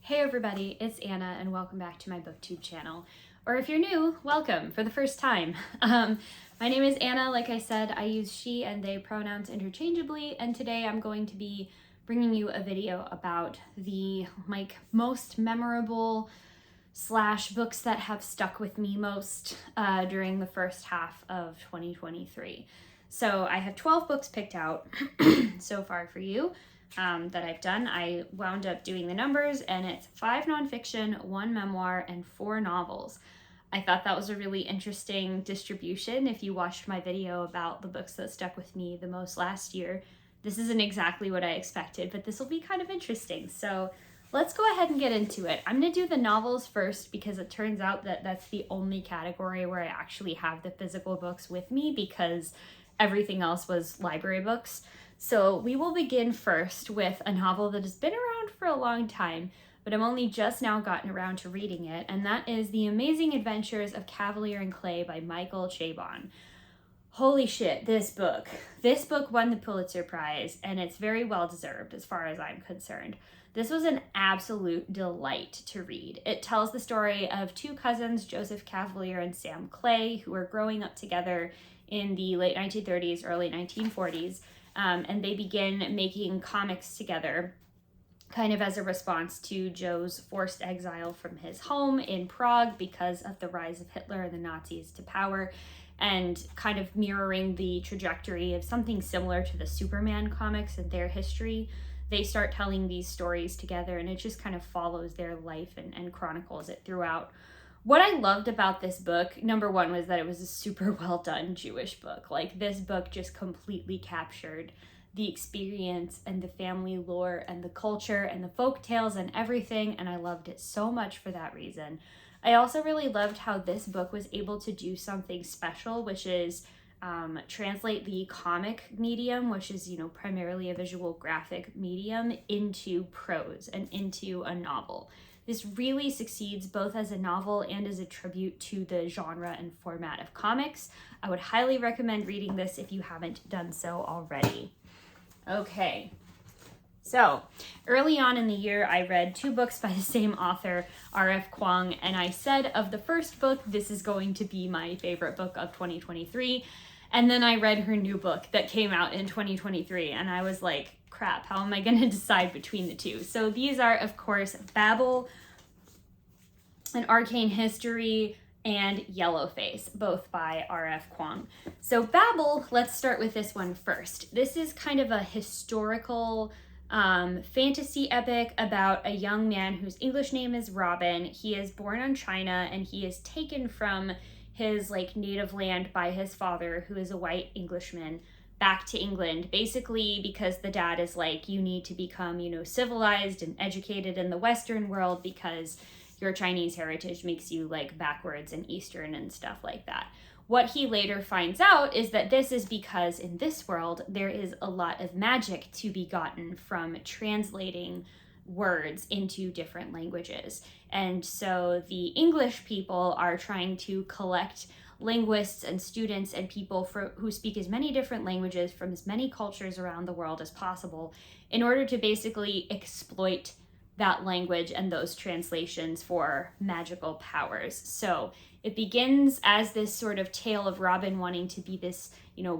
Hey everybody, it's Anna and welcome back to my booktube channel. Or if you're new, welcome for the first time. My name is Anna. Like I said, I use she and they pronouns interchangeably, and today I'm going to be bringing you a video about the most memorable books that have stuck with me most during the first half of 2023. So I have 12 books picked out so far for you. That I've done. I wound up doing the numbers, and it's 5 nonfiction, 1 memoir, and 4 novels. I thought that was a really interesting distribution. If you watched my video about the books that stuck with me the most last year, this isn't exactly what I expected, but this will be kind of interesting. So let's go ahead and get into it. I'm going to do the novels first because it turns out that that's the only category where I actually have the physical books with me because everything else was library books. So we will begin first with a novel that has been around for a long time, but I've only just now gotten around to reading it, and that is The Amazing Adventures of Cavalier and Clay by Michael Chabon. Holy shit, this book won the Pulitzer Prize, and it's very well deserved as far as I'm concerned. This was an absolute delight to read. It tells the story of 2 cousins, Joseph Cavalier and Sam Clay, who were growing up together in the late 1930s, early 1940s. And they begin making comics together kind of as a response to Joe's forced exile from his home in Prague because of the rise of Hitler and the Nazis to power, and kind of mirroring the trajectory of something similar to the Superman comics and their history. They start telling these stories together, and it just kind of follows their life and chronicles it throughout. What I loved about this book, number one, was that it was a super well done Jewish book. Like, this book just completely captured the experience and the family lore and the culture and the folk tales and everything, and I loved it so much for that reason. I also really loved how this book was able to do something special, which is translate the comic medium, which is, primarily a visual graphic medium, into prose and into a novel. This really succeeds both as a novel and as a tribute to the genre and format of comics. I would highly recommend reading this if you haven't done so already. Okay, so early on in the year, I read 2 books by the same author, R.F. Kuang, and I said of the first book, this is going to be my favorite book of 2023. And then I read her new book that came out in 2023, and I was like, crap, how am I going to decide between the two? So these are, of course, Babel, An Arcane History, and Yellowface, both by R.F. Kuang. So Babel, let's start with this one first. This is kind of a historical fantasy epic about a young man whose English name is Robin. He is born in China, and he is taken from his native land by his father, who is a white Englishman, back to England, basically because the dad is like, you need to become, civilized and educated in the Western world because your Chinese heritage makes you backwards and Eastern and stuff like that. What he later finds out is that this is because in this world, there is a lot of magic to be gotten from translating words into different languages. And so the English people are trying to collect linguists and students and people who speak as many different languages from as many cultures around the world as possible in order to basically exploit that language and those translations for magical powers. So it begins as this sort of tale of Robin wanting to be this,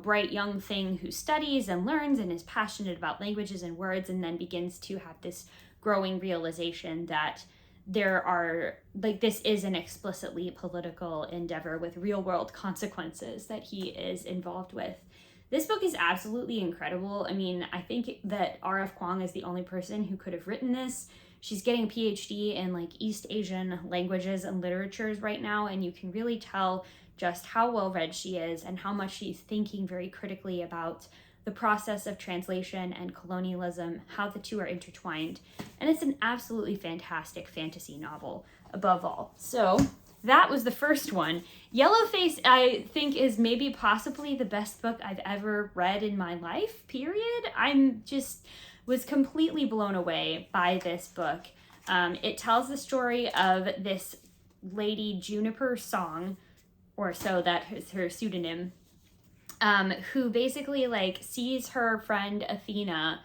bright young thing who studies and learns and is passionate about languages and words, and then begins to have this growing realization that this is an explicitly political endeavor with real world consequences that he is involved with. This book is absolutely incredible. I mean, I think that R.F. Kuang is the only person who could have written this. She's getting a PhD in East Asian languages and literatures right now, and you can really tell just how well read she is and how much she's thinking very critically about the process of translation and colonialism, how the two are intertwined. And it's an absolutely fantastic fantasy novel above all. So that was the first one. Yellowface, I think, is maybe possibly the best book I've ever read in my life, period. Was completely blown away by this book. It tells the story of this lady, Juniper Song, or so that is her pseudonym, who basically sees her friend Athena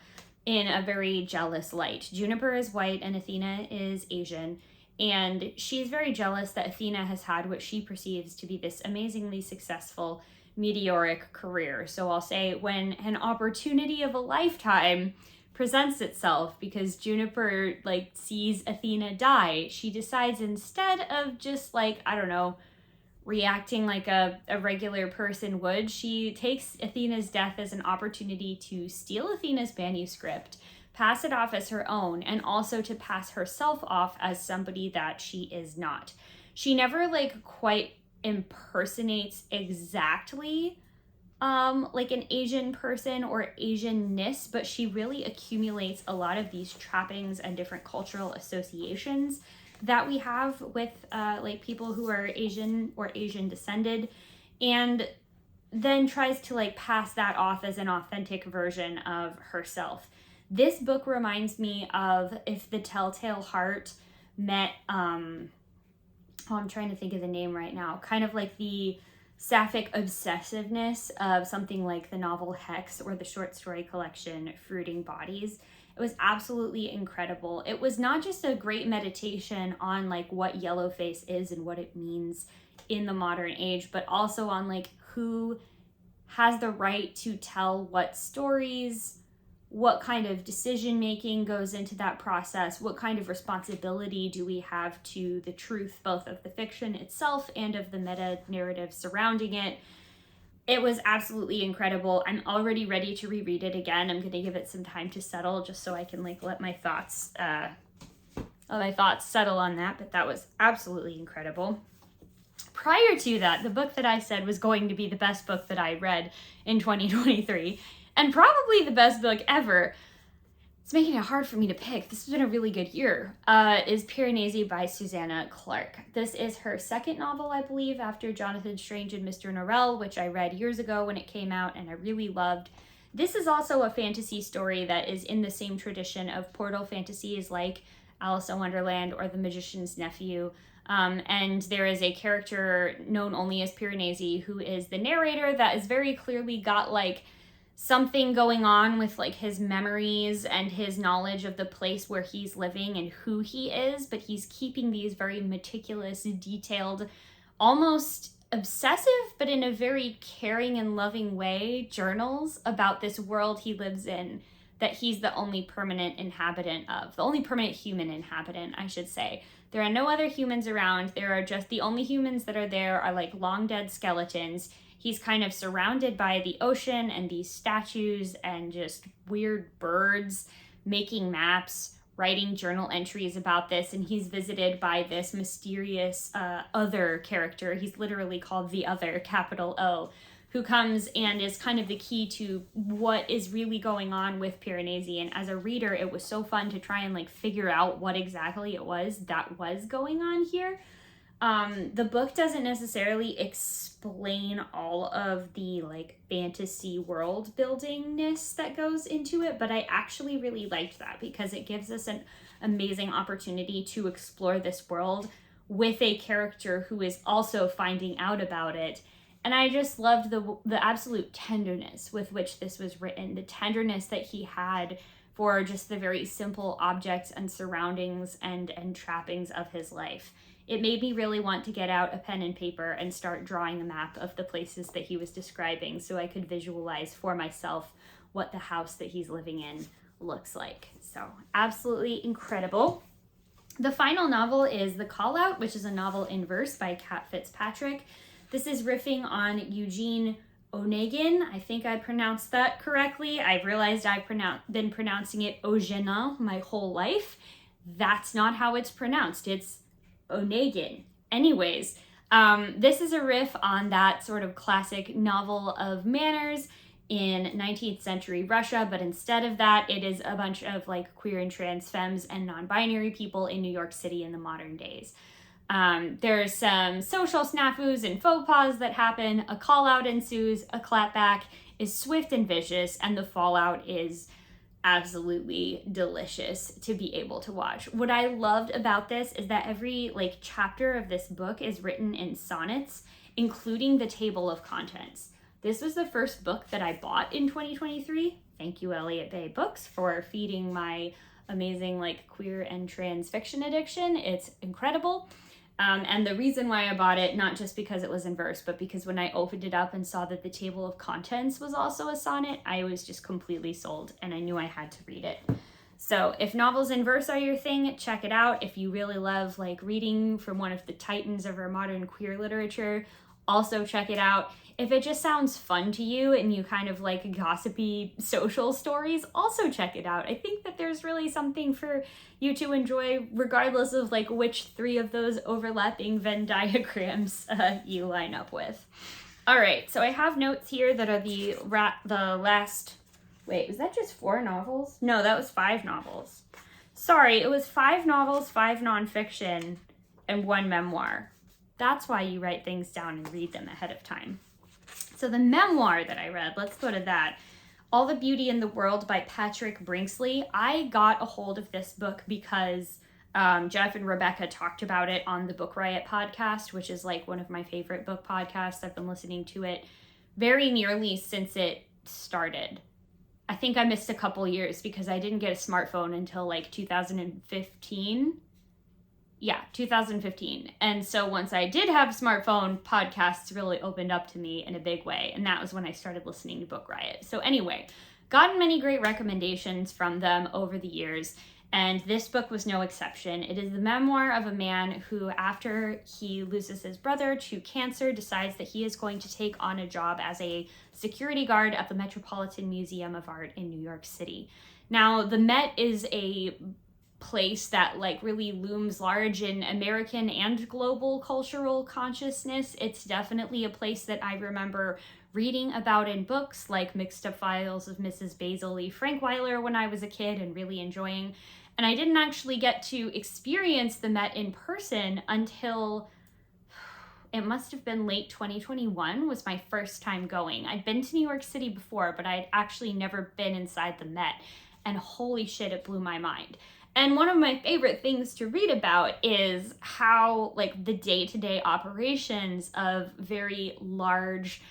in a very jealous light. Juniper is white and Athena is Asian, and she's very jealous that Athena has had what she perceives to be this amazingly successful meteoric career. So I'll say when an opportunity of a lifetime presents itself, because Juniper like sees Athena die, she decides instead of just like, I don't know, reacting like a regular person would, she takes Athena's death as an opportunity to steal Athena's manuscript, pass it off as her own, and also to pass herself off as somebody that she is not. She never like quite impersonates exactly like an Asian person or Asianness, but she really accumulates a lot of these trappings and different cultural associations that we have with like people who are Asian or Asian descended, and then tries to like pass that off as an authentic version of herself. This book reminds me of if the Telltale Heart met, I'm trying to think of the name right now, kind of like the sapphic obsessiveness of something like the novel Hex or the short story collection Fruiting Bodies. It was absolutely incredible. It was not just a great meditation on like what yellowface is and what it means in the modern age, but also on like who has the right to tell what stories, what kind of decision making goes into that process, what kind of responsibility do we have to the truth, both of the fiction itself and of the meta narrative surrounding it. It was absolutely incredible. I'm already ready to reread it again. I'm going to give it some time to settle just so I can like let my thoughts settle on that, but that was absolutely incredible. Prior to that, the book that I said was going to be the best book that I read in 2023, and probably the best book ever, it's making it hard for me to pick. This has been a really good year, is Piranesi by Susanna Clarke. This is her second novel, I believe, after Jonathan Strange and Mr. Norrell, which I read years ago when it came out and I really loved. This is also a fantasy story that is in the same tradition of portal fantasies like Alice in Wonderland or The Magician's Nephew. And there is a character known only as Piranesi who is the narrator that is very clearly got like something going on with like his memories and his knowledge of the place where he's living and who he is, but he's keeping these very meticulous, detailed, almost obsessive, but in a very caring and loving way, journals about this world he lives in that he's the only permanent inhabitant of, the only permanent human inhabitant, I should say. There are no other humans around. There are just the only humans that are there are like long dead skeletons. He's kind of surrounded by the ocean and these statues and just weird birds, making maps, writing journal entries about this. And he's visited by this mysterious other character. He's literally called the Other, capital O, who comes and is kind of the key to what is really going on with Piranesi. And as a reader, it was so fun to try and like figure out what exactly it was that was going on here. The book doesn't necessarily explain all of the like fantasy world buildingness that goes into it, but I actually really liked that because it gives us an amazing opportunity to explore this world with a character who is also finding out about it. And I just loved the absolute tenderness with which this was written, the tenderness that he had for just the very simple objects and surroundings and trappings of his life. It made me really want to get out a pen and paper and start drawing a map of the places that he was describing so I could visualize for myself what the house that he's living in looks like. So absolutely incredible. The final novel is The Call Out, which is a novel in verse by Kat Fitzpatrick. This is riffing on Eugene Onegin. I think I pronounced that correctly. I've realized I've been pronouncing it Ogenin my whole life. That's not how it's pronounced. It's Onegin. Anyways, this is a riff on that sort of classic novel of manners in 19th century Russia, but instead of that, it is a bunch of like queer and trans femmes and non-binary people in New York City in the modern days. There's some social snafus and faux pas that happen, a call out ensues, a clapback is swift and vicious, and the fallout is absolutely delicious to be able to watch. What I loved about this is that every like chapter of this book is written in sonnets, including the table of contents. This was the first book that I bought in 2023 Thank you, Elliott Bay Books, for feeding my amazing like queer and trans fiction addiction. It's incredible. And the reason why I bought it, not just because it was in verse, but because when I opened it up and saw that the table of contents was also a sonnet, I was just completely sold and I knew I had to read it. So if novels in verse are your thing, check it out. If you really love like reading from one of the titans of our modern queer literature, also check it out. If it just sounds fun to you and you kind of like gossipy social stories, also check it out. I think that there's really something for you to enjoy regardless of like which three of those overlapping Venn diagrams you line up with. All right, so I have notes here that are the last... Wait, was that just 4 novels? No, that was 5 novels. Sorry, it was 5 novels, 5 nonfiction, and 1 memoir. That's why you write things down and read them ahead of time. So the memoir that I read, let's go to that. All the Beauty in the World by Patrick Brinkley. I got a hold of this book because Jeff and Rebecca talked about it on the Book Riot podcast, which is like one of my favorite book podcasts. I've been listening to it very nearly since it started. I think I missed a couple years because I didn't get a smartphone until like 2015. Yeah, 2015. And so once I did have a smartphone, podcasts really opened up to me in a big way. And that was when I started listening to Book Riot. So anyway, gotten many great recommendations from them over the years. And this book was no exception. It is the memoir of a man who, after he loses his brother to cancer, decides that he is going to take on a job as a security guard at the Metropolitan Museum of Art in New York City. Now, the Met is a place that like really looms large in American and global cultural consciousness. It's definitely a place that I remember reading about in books like Mixed Up Files of Mrs. Basil E. Frankweiler when I was a kid and really enjoying. And I didn't actually get to experience the Met in person until it must have been late 2021 was my first time going. I'd been to New York City before, but I'd actually never been inside the Met. And holy shit, it blew my mind. And one of my favorite things to read about is how like the day-to-day operations of very large,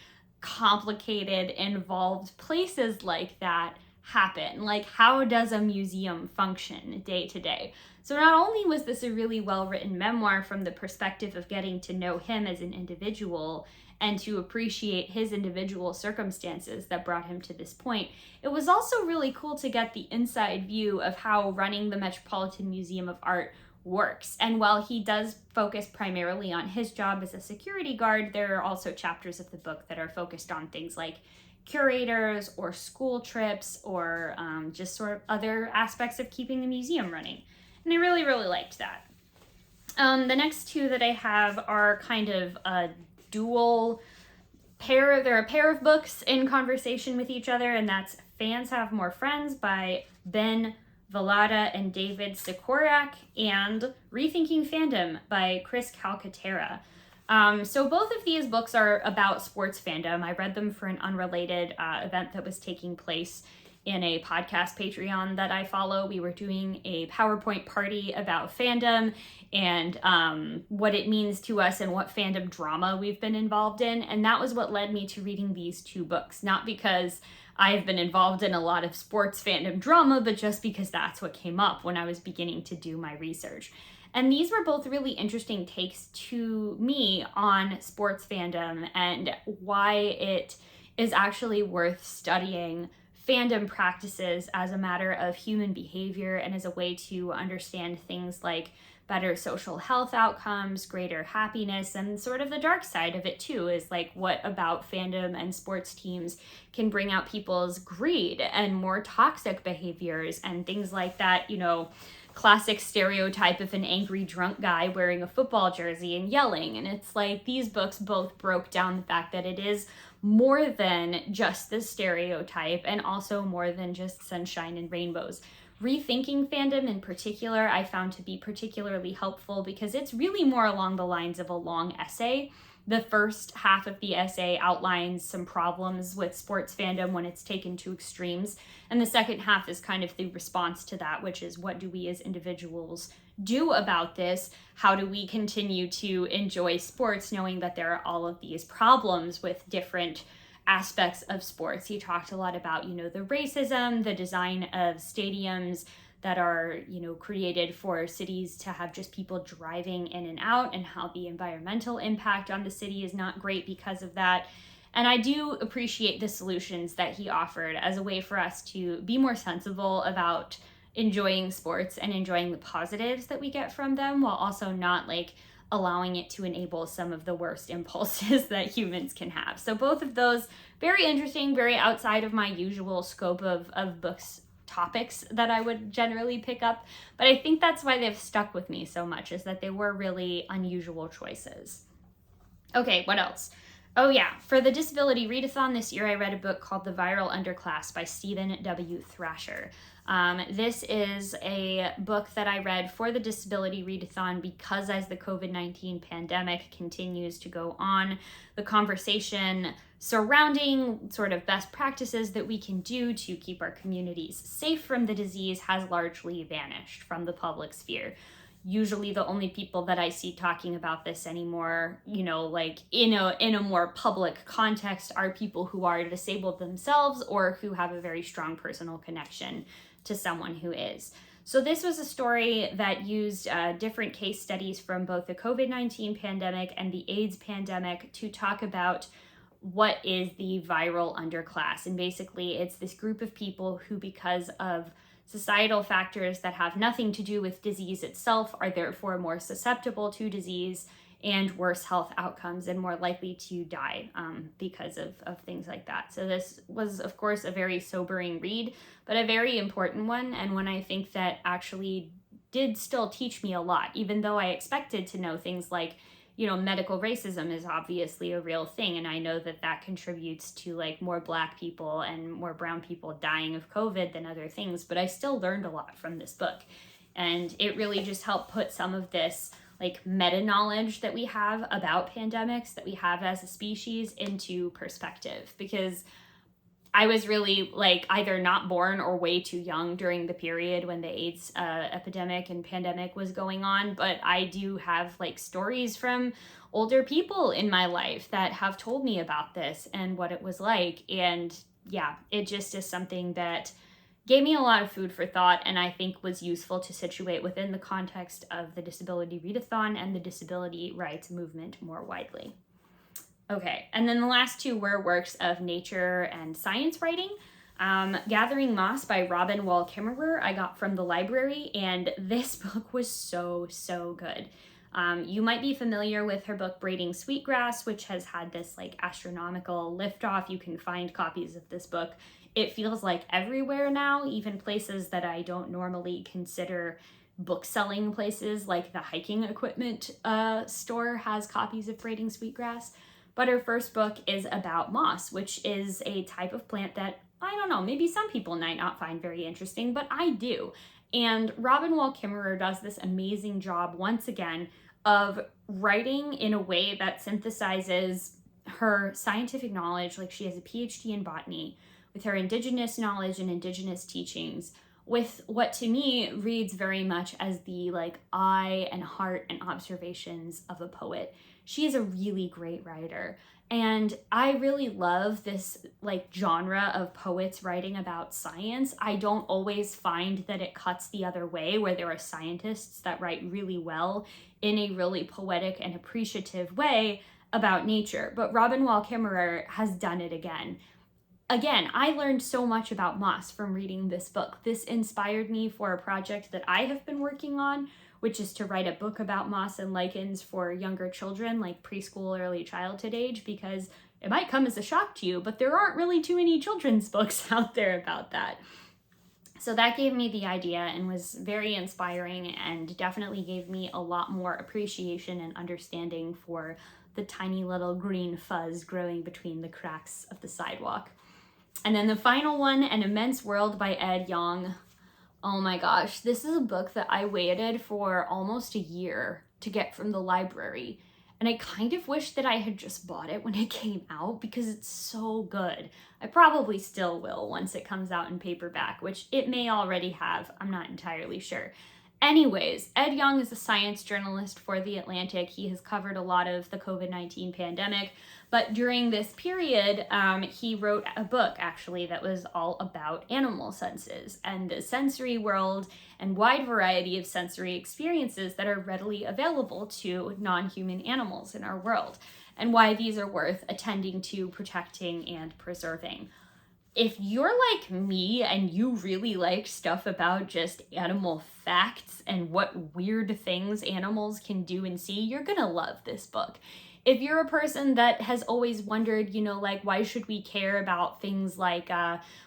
complicated, involved places like that happen. Like, how does a museum function day to day? So not only was this a really well-written memoir from the perspective of getting to know him as an individual and to appreciate his individual circumstances that brought him to this point, it was also really cool to get the inside view of how running the Metropolitan Museum of Art works. And while he does focus primarily on his job as a security guard, there are also chapters of the book that are focused on things like curators or school trips or just sort of other aspects of keeping the museum running. And I really, really liked that. The next 2 that I have are kind of a dual pair. They're a pair of books in conversation with each other, and that's Fans Have More Friends by Ben Vallada and David Sikorak, and Rethinking Fandom by Chris Calcaterra. So both of these books are about sports fandom. I read them for an unrelated event that was taking place in a podcast Patreon that I follow. We were doing a PowerPoint party about fandom and what it means to us and what fandom drama we've been involved in. And that was what led me to reading these 2 books, not because I've been involved in a lot of sports fandom drama, but just because that's what came up when I was beginning to do my research. And these were both really interesting takes to me on sports fandom and why it is actually worth studying fandom practices as a matter of human behavior and as a way to understand things like better social health outcomes, greater happiness, and sort of the dark side of it too is like what about fandom and sports teams can bring out people's greed and more toxic behaviors and things like that, you know, classic stereotype of an angry drunk guy wearing a football jersey and yelling. And it's like these books both broke down the fact that it is more than just the stereotype and also more than just sunshine and rainbows. Rethinking Fandom in particular, I found to be particularly helpful because it's really more along the lines of a long essay. The first half of the essay outlines some problems with sports fandom when it's taken to extremes. And the second half is kind of the response to that, which is what do we as individuals do about this? How do we continue to enjoy sports knowing that there are all of these problems with different aspects of sports. He talked a lot about, the racism, the design of stadiums that are, created for cities to have just people driving in and out, and how the environmental impact on the city is not great because of that. And I do appreciate the solutions that he offered as a way for us to be more sensible about enjoying sports and enjoying the positives that we get from them, while also not like allowing it to enable some of the worst impulses that humans can have. So both of those, very interesting, very outside of my usual scope of books topics that I would generally pick up. But I think that's why they've stuck with me so much, is that they were really unusual choices. Okay, what else? Oh yeah, for the Disability Readathon this year, I read a book called The Viral Underclass by Stephen W. Thrasher. This is a book that I read for the Disability Readathon because as the COVID-19 pandemic continues to go on, the conversation surrounding sort of best practices that we can do to keep our communities safe from the disease has largely vanished from the public sphere. Usually the only people that I see talking about this anymore, like in a more public context, are people who are disabled themselves or who have a very strong personal connection to someone who is. So this was a story that used different case studies from both the COVID-19 pandemic and the AIDS pandemic to talk about what is the viral underclass. And basically it's this group of people who, because of societal factors that have nothing to do with disease itself, are therefore more susceptible to disease and worse health outcomes and more likely to die because of things like that. So this was, of course, a very sobering read, but a very important one, and one I think that actually did still teach me a lot, even though I expected to know things like, medical racism is obviously a real thing, and I know that that contributes to like more Black people and more brown people dying of COVID than other things, but I still learned a lot from this book. And it really just helped put some of this like meta knowledge that we have about pandemics, that we have as a species, into perspective, because I was really like either not born or way too young during the period when the AIDS epidemic and pandemic was going on. But I do have like stories from older people in my life that have told me about this and what it was like. And yeah, it just is something that gave me a lot of food for thought, and I think was useful to situate within the context of the Disability Readathon and the disability rights movement more widely. Okay, and then the last two were works of nature and science writing. Gathering Moss by Robin Wall Kimmerer I got from the library, and this book was so good. You might be familiar with her book Braiding Sweetgrass, which has had this like astronomical liftoff. You can find copies of this book. It feels like everywhere now, even places that I don't normally consider book selling places, like the hiking equipment store has copies of Braiding Sweetgrass. But her first book is about moss, which is a type of plant that, I don't know, maybe some people might not find very interesting, but I do. And Robin Wall Kimmerer does this amazing job, once again, of writing in a way that synthesizes her scientific knowledge, like she has a PhD in botany, with her indigenous knowledge and indigenous teachings, with what to me reads very much as the like eye and heart and observations of a poet. She is a really great writer, and I really love this like genre of poets writing about science. I don't always find that it cuts the other way, where there are scientists that write really well in a really poetic and appreciative way about nature, but Robin Wall Kimmerer has done it again. Again, I learned so much about moss from reading this book. This inspired me for a project that I have been working on, which is to write a book about moss and lichens for younger children, like preschool, early childhood age, because it might come as a shock to you, but there aren't really too many children's books out there about that. So that gave me the idea and was very inspiring, and definitely gave me a lot more appreciation and understanding for the tiny little green fuzz growing between the cracks of the sidewalk. And then the final one, An Immense World by Ed Yong. Oh my gosh, this is a book that I waited for almost a year to get from the library. And I kind of wish that I had just bought it when it came out, because it's so good. I probably still will once it comes out in paperback, which it may already have. I'm not entirely sure. Anyways, Ed Yong is a science journalist for The Atlantic. He has covered a lot of the COVID-19 pandemic, but during this period, he wrote a book actually that was all about animal senses and the sensory world and wide variety of sensory experiences that are readily available to non-human animals in our world, and why these are worth attending to, protecting, and preserving. If you're like me and you really like stuff about just animal facts and what weird things animals can do and see, you're gonna love this book. If you're a person that has always wondered, like, why should we care about things like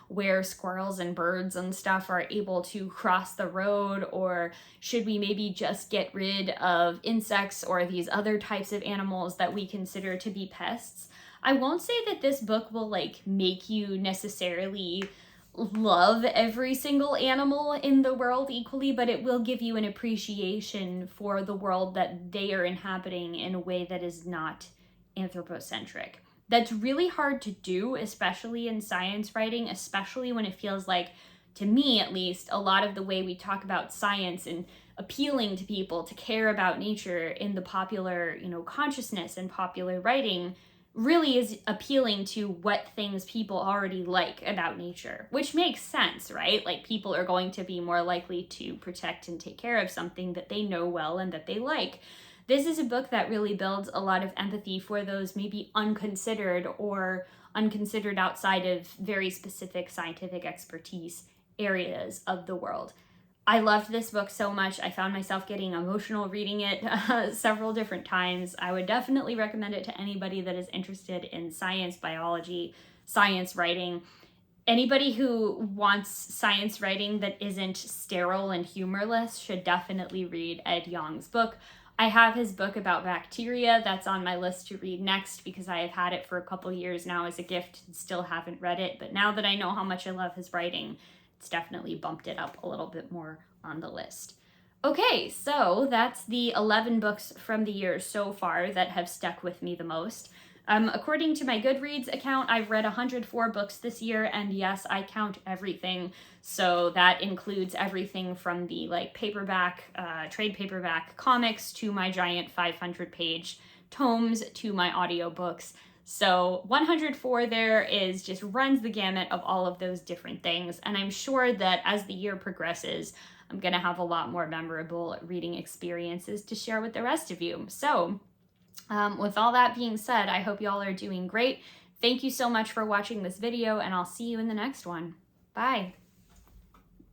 where squirrels and birds and stuff are able to cross the road, or should we maybe just get rid of insects or these other types of animals that we consider to be pests, I won't say that this book will make you necessarily love every single animal in the world equally, but it will give you an appreciation for the world that they are inhabiting in a way that is not anthropocentric. That's really hard to do, especially in science writing, especially when it feels like, to me at least, a lot of the way we talk about science and appealing to people to care about nature in the popular, consciousness and popular writing really is appealing to what things people already like about nature, which makes sense, right? Like, people are going to be more likely to protect and take care of something that they know well and that they like. This is a book that really builds a lot of empathy for those maybe unconsidered or unconsidered outside of very specific scientific expertise areas of the world. I loved this book so much. I found myself getting emotional reading it several different times. I would definitely recommend it to anybody that is interested in science, biology, science writing. Anybody who wants science writing that isn't sterile and humorless should definitely read Ed Yong's book. I have his book about bacteria that's on my list to read next because I have had it for a couple years now as a gift and still haven't read it. But now that I know how much I love his writing, it's definitely bumped it up a little bit more on the list. Okay, so that's the 11 books from the year so far that have stuck with me the most. According to my Goodreads account, I've read 104 books this year, and yes, I count everything. So that includes everything from the paperback, trade paperback comics to my giant 500-page tomes to my audiobooks. So 104 there is just runs the gamut of all of those different things. And I'm sure that as the year progresses, I'm going to have a lot more memorable reading experiences to share with the rest of you. So with all that being said, I hope y'all are doing great. Thank you so much for watching this video, and I'll see you in the next one. Bye.